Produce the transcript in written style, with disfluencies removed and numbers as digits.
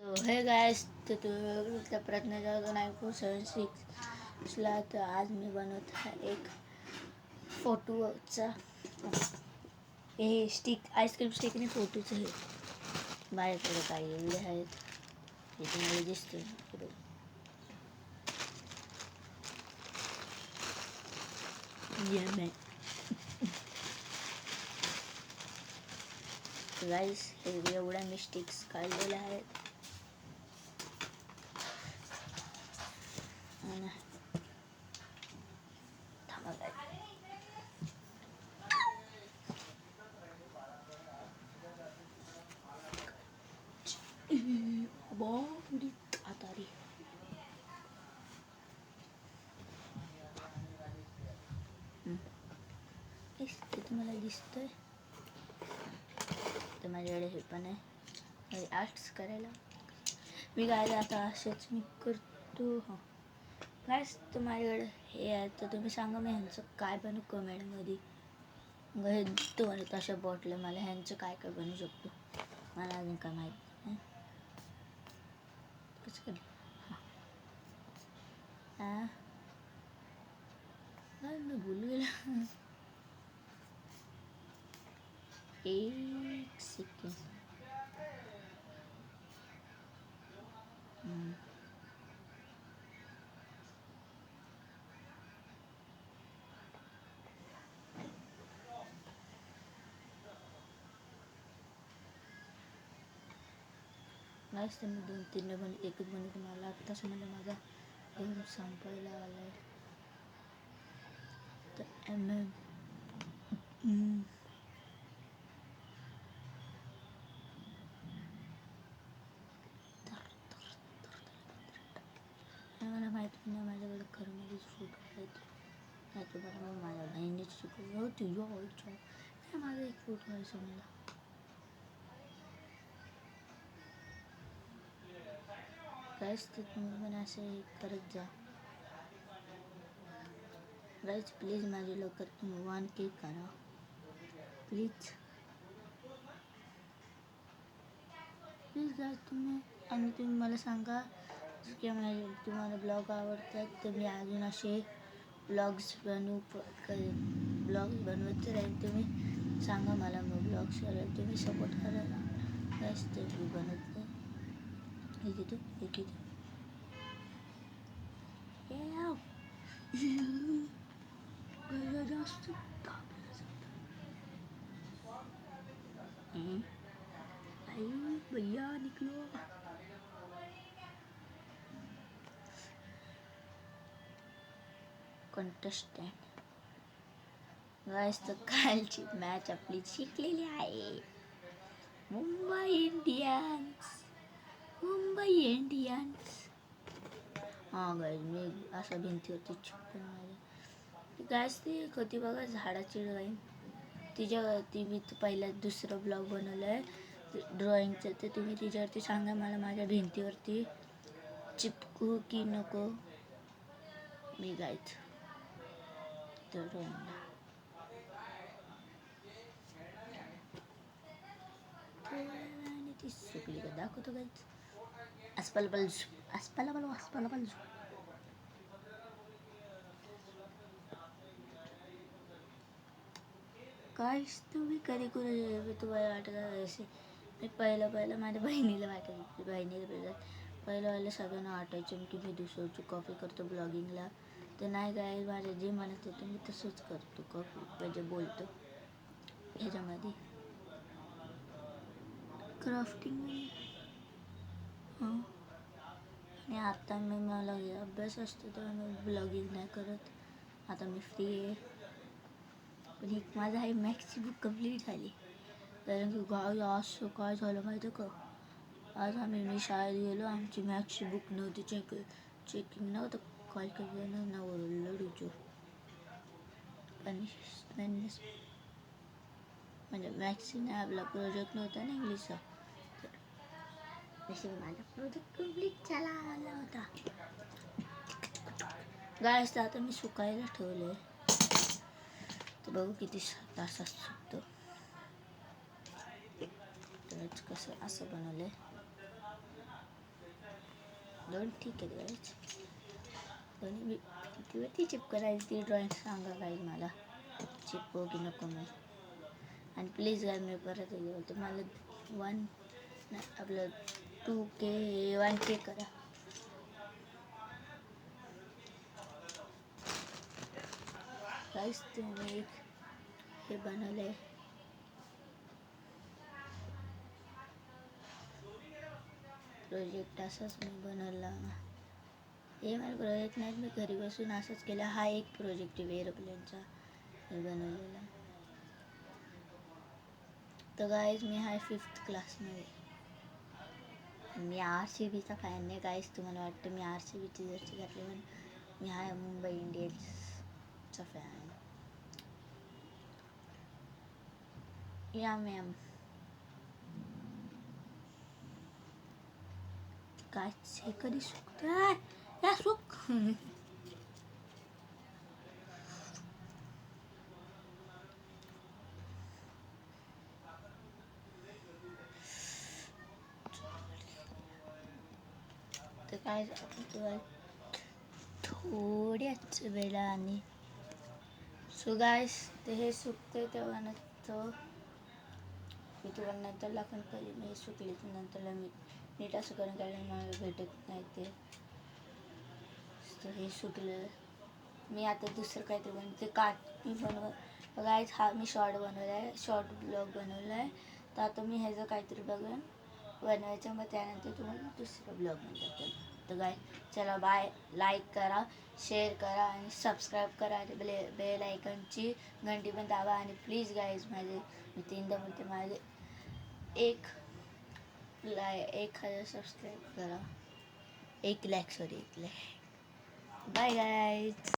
हे गायस, तर तुम्ही प्रयत्न करतो 9476ला. तर आज मी बनवत आहे एक फोटोचा हे स्टिक, आईस्क्रीम स्टिक आणि फोटोचं हे माझ्याकडे काही एवढे आहेत हे तुम्हाला दिसते. गाईस, हे एवढ्या मी स्टिक्स काढलेल्या आहेत. आतारी ते तुम्हाला दिसतंय. तर माझ्याकडे हे पण आहे आर्ट्स करायला. मी काय आता असेच मी करतो. हां गाईस, तर माझ्याकडे हे आहे. तर तुम्ही सांगा मी ह्यांचं काय बनवू कमेंटमध्ये. हे दोन तशा बॉटल, मला ह्यांचं काय काय बनवू शकतो मला अजून काय माहीत नाही. कसं कर हां मी भूल गेला. एक सेकंड. गाईस, तर मी 2-3 एकच बनवतो. मला आत्ताच म्हणजे माझा घेऊन संपायला आला आहे. तर मला माहिती नाही माझ्याकडे खरंमध्येच फोटो आहेत. नाही तुम्हाला मग माझ्या बहिणीच शिकवलं होती. नाही, माझा एक फोटो आहे समजा. गाईस, तर तुम्ही पण असं हे करत जा. गाईस, प्लीज माझे लवकर तुम्ही 1K करा प्लीज गाईस तुम्ही. आणि तुम्ही मला सांगा की तुम्हाला ब्लॉग आवडतात तर मी अजून असे ब्लॉग्स बनवत राहील. तुम्ही सांगा मला, मग ब्लॉग्स करायला तुम्ही सपोर्ट करा गाईस. ते मी बनवते हे घेतो जास्त भैया निकलो. कंटेस्टंट गाईस, तर कालची मॅच आपली जिंकलेली आहे. मुंबई इंडियन्स. हां गाईस, मी अशा भिंतीवरती चिपकून माझ्या गाईस ती होती बघा झाडाची ड्रॉईंग. ती मी पहिला दुसरं ब्लॉग बनवलं आहे ड्रॉइंगचं. तर तुम्ही तिच्यावरती सांगा मला माझ्या भिंतीवरती चिपकू की नको मी गाईच. तर ती सुकली का दाखवतो गाईच. अस्पल काहीच तुम्ही कधी करू तुम्हाला वाटत असे. मी पहिलं माझ्या बहिणीला पहिलं सगळ्यांना वाटायचं की मी दुसऱ्याची कॉपी करतो ब्लॉगिंगला. तर नाही काय, माझे जे म्हणत होतं मी तसंच करतो. कॉपी म्हणजे बोलतो ह्याच्यामध्ये क्राफ्टिंग. हां, आणि आता मला अभ्यास असतो तर मी ब्लॉगिंग नाही करत. आता मी फ्री आहे. पण एक माझं आहे मॅथ्सची बुक कंप्लीट झाली. कारण की आज काय झालं माहिती का, आज मी शाळेत गेलो, आमची मॅथ्सची बुक नव्हती. चेकिंग नव्हतं कॉल केलं ना ओरडलं टीचर. म्हणजे मॅथ्सची नाही, आपला प्रोजेक्ट नव्हता ना इंग्लिशचा. तर माझा प्रोजेक्ट कंप्लीट झाला आला होता. गायस, आता मी सुकायला ठेवलं आहे. तर बघू किती तासात सुकतो. तर कसं असं बनवलं आहे. दोन ठीक आहे गाईज. दोन्ही भिंतीवरती चिपकायची ती ड्रॉइंग सांगा गाईज मला, चिपको की नको मी. आणि प्लीज गाईज मी परत बोलते, मला आपलं 2K 1K करा. गाईज तुम्ही हे बनवले प्रोजेक्ट, असाच मी बनवला. हे मला प्रोजेक्ट नाही, मी घरी बसून असंच केलं. हा एक प्रोजेक्ट आहे एरोप्लेनचा मी बनवलेला. तर गाईज मी आहे 5th क्लासमध्ये. मी RCBचा फॅन नाही गाईज. तुम्हाला वाटतं मी RCBची जर्सी घातली म्हणून मी आहे मुंबई इंडियन्सचा फॅन. या मॅम काय हे कधी सुकतंय या सुक. तर काय आपण थोड्याच वेळाने सो गाईस ते हे सुकते तेव्हा नंतर मी तुम्हाला नंतर दाखवून कधी मी सुकली तर नंतरला मी नीट असं करून काढलं मला भेटत नाही ते. तर हे सुकलं. मी आता दुसरं काहीतरी बनवते मी गाईज हा मी शॉर्ट बनवला आहे, शॉर्ट ब्लॉग बनवला आहे. तर आता मी ह्याचं काहीतरी बघून बनवायचं, मग त्यानंतर तुम्हाला दुसरं ब्लॉग बनवतात. तर गाय चला बाय. लाईक करा, शेअर करा आणि सबस्क्राईब करा आणि बेल आयकॉनची घंटी पण दाबा. आणि प्लीज गाईज मी 3दा बोलते, माझे 1,000 सबस्क्राईब करा. 1 लाख. Bye guys.